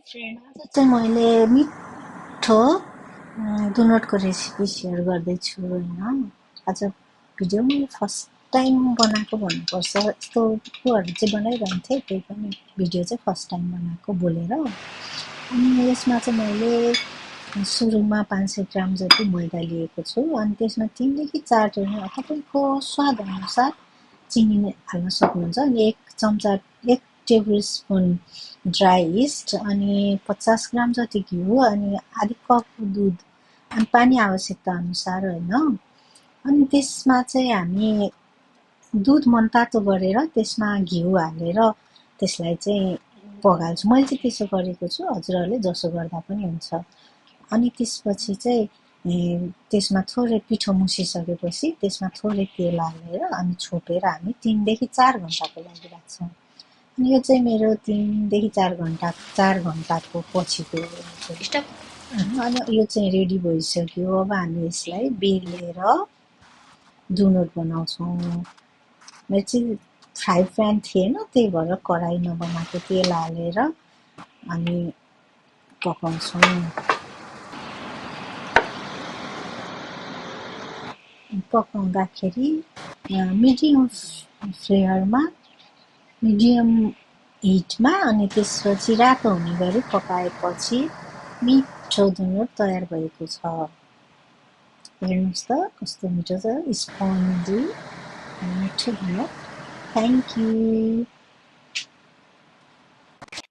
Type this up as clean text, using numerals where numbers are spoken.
Friend आज चाहिँ मैले मिठो दुनोटको रेसिपी सेयर गर्दैछु होइन। आज भिडियो मैले फर्स्ट टाइम बनाएको भन्नुपर्छ। यस्तोहरू चाहिँ बनाइरहन्थेँ, त्यही पनि भिडियो चाहिँ फर्स्ट टाइम बनाएको बोलेर। अनि यसमा चाहिँ मैले सुरुमा 500 ग्राम जति मैदा लिएको छु। अनि त्यसमा 3 देखि 4 तपाईँको स्वाद अनुसार चिनी हाल्न सक्नुहुन्छ। अनि 1 चम्चा 1 टेबल स्पुन ड्राई इस्ट, अनि 50 ग्राम जति घिउ, अनि आधी कप दुध, अनि पानी आवश्यकता अनुसार होइन। अनि त्यसमा चाहिँ हामी दुध मनतातो गरेर त्यसमा घिउ हालेर त्यसलाई चाहिँ पगाल्छु। मैले चाहिँ त्यसो गरेको छु, हजुरहरूले जसो गर्दा पनि हुन्छ। अनि त्यसपछि चाहिँ त्यसमा थोरै पिठो मुसिसकेपछि त्यसमा थोरै तेल हालेर अनि छोपेर हामी 3 देखि 4 घण्टाको लागि राख्छौँ। अनि यो चाहिँ मेरो 3 देखि 4 घण्टाको पछिको अनि यो चाहिँ रेडी भइसक्यो। अब हामी यसलाई बेलेर दुनोट बनाउँछौँ। मेरो चाहिँ फ्राई प्यान थिएन, त्यही भएर कराईमा बनाएको, तेल हालेर अनि पकाउँछौँ। पकाउँदाखेरि मिडियम फ्लेयरमा, मिडियम हिटमा, अनि त्यसपछि रातो हुने गरी पकाएपछि मिठो दुनोट तयार भएको छ। हेर्नुहोस् त कस्तो मिठो छ, स्पन्जी मिठो दुनोट। Thank you.